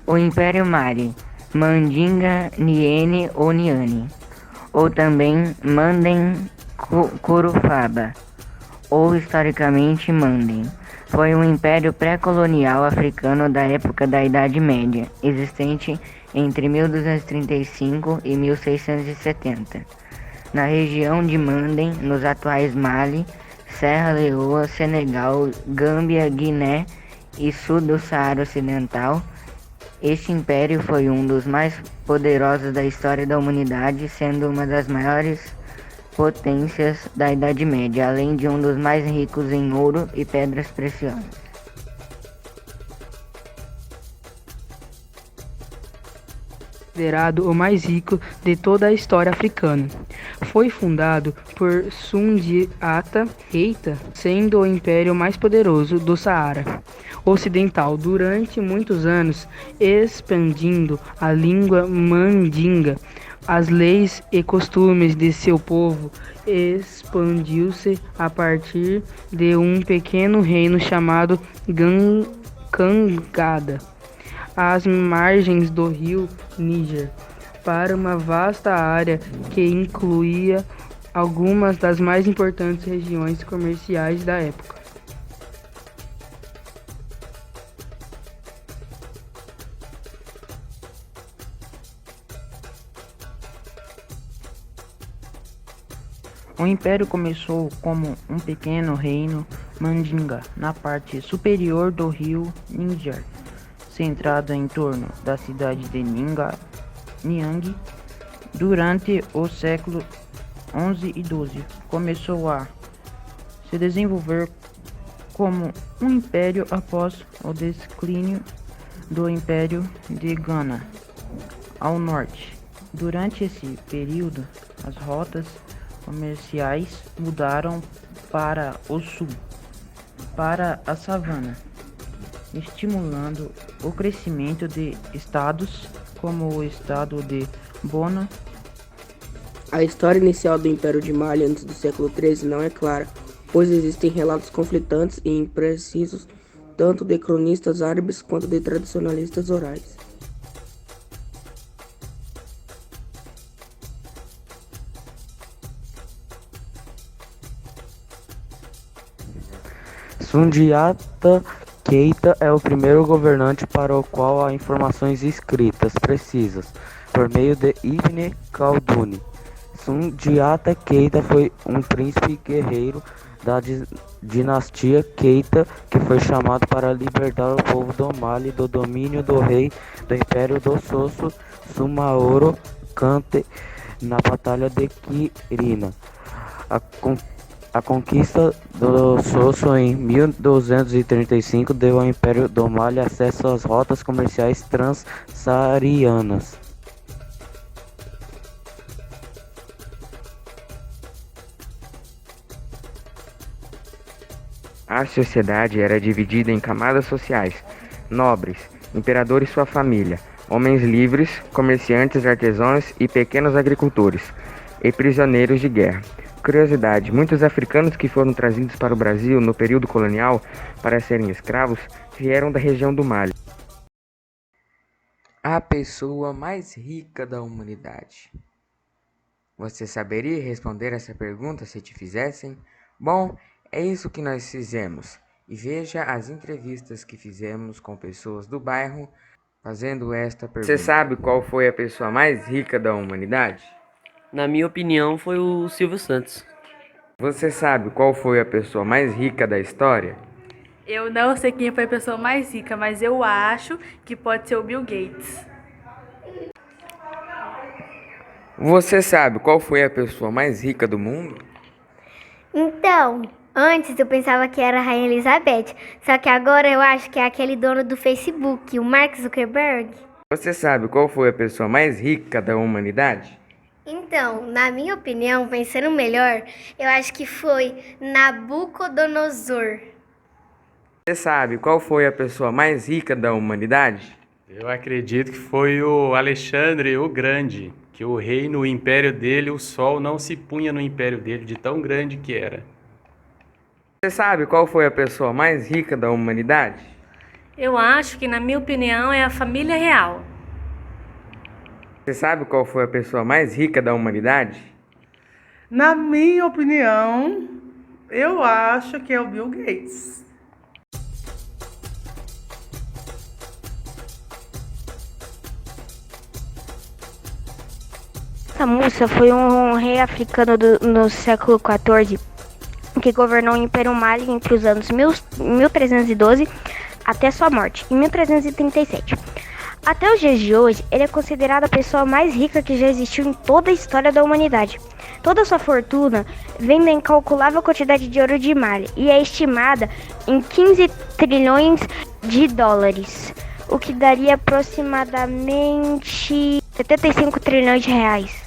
O Império Mali, Mandinga Niene ou Niane, ou também Manden Curufaba, ou historicamente Manden, foi um império pré-colonial africano da época da Idade Média, existente entre 1235 e 1670, na região de Manden, nos atuais Mali, Serra Leoa, Senegal, Gâmbia, Guiné e sul do Saara Ocidental. Este império foi um dos mais poderosos da história da humanidade, sendo uma das maiores potências da Idade Média, além de um dos mais ricos em ouro e pedras preciosas. Considerado o mais rico de toda a história africana. Foi fundado por Sundiata Keita, sendo o império mais poderoso do Saara Ocidental durante muitos anos, expandindo a língua mandinga. As leis e costumes de seu povo expandiu-se a partir de um pequeno reino chamado Kangada às margens do rio Níger, para uma vasta área que incluía algumas das mais importantes regiões comerciais da época. O império começou como um pequeno reino mandinga na parte superior do rio Níger, centrado em torno da cidade de Niamey. Durante o século XI e XII, começou a se desenvolver como um império após o declínio do Império de Ghana ao norte. Durante esse período, as rotas comerciais mudaram para o sul, para a savana, estimulando o crescimento de estados como o estado de Bono. A história inicial do Império de Mali antes do século XIII não é clara, pois existem relatos conflitantes e imprecisos tanto de cronistas árabes quanto de tradicionalistas orais. Sundiata Keita é o primeiro governante para o qual há informações escritas precisas, por meio de Ibn Khaldun. Sundiata Keita foi um príncipe guerreiro da dinastia Keita que foi chamado para libertar o povo do Mali do domínio do rei do Império do Sosso, Sumaoro Kante, na Batalha de Quirina. A conquista do Sosso em 1235 deu ao Império do Mali acesso às rotas comerciais transsaarianas. A sociedade era dividida em camadas sociais: nobres, imperador e sua família, homens livres, comerciantes, artesãos e pequenos agricultores, e prisioneiros de guerra. Curiosidade: muitos africanos que foram trazidos para o Brasil no período colonial para serem escravos vieram da região do Mali. A pessoa mais rica da humanidade. Você saberia responder essa pergunta se te fizessem? Bom, é isso que nós fizemos. E veja as entrevistas que fizemos com pessoas do bairro fazendo esta pergunta. Você sabe qual foi a pessoa mais rica da humanidade? Na minha opinião, foi o Silvio Santos. Você sabe qual foi a pessoa mais rica da história? Eu não sei quem foi a pessoa mais rica, mas eu acho que pode ser o Bill Gates. Você sabe qual foi a pessoa mais rica do mundo? Então, antes eu pensava que era a Rainha Elizabeth, só que agora eu acho que é aquele dono do Facebook, o Mark Zuckerberg. Você sabe qual foi a pessoa mais rica da humanidade? Então, na minha opinião, pensando melhor, eu acho que foi Nabucodonosor. Você sabe qual foi a pessoa mais rica da humanidade? Eu acredito que foi o Alexandre o Grande, que o reino, o império dele, o sol não se punha no império dele, de tão grande que era. Você sabe qual foi a pessoa mais rica da humanidade? Eu acho que, na minha opinião, é a família real. Você sabe qual foi a pessoa mais rica da humanidade? Na minha opinião, eu acho que é o Bill Gates. Musa foi um rei africano no século XIV que governou o Império Mali entre os anos 1312 até sua morte, em 1337. Até os dias de hoje, ele é considerado a pessoa mais rica que já existiu em toda a história da humanidade. Toda sua fortuna vem da incalculável quantidade de ouro de Mali e é estimada em 15 trilhões de dólares, o que daria aproximadamente 75 trilhões de reais.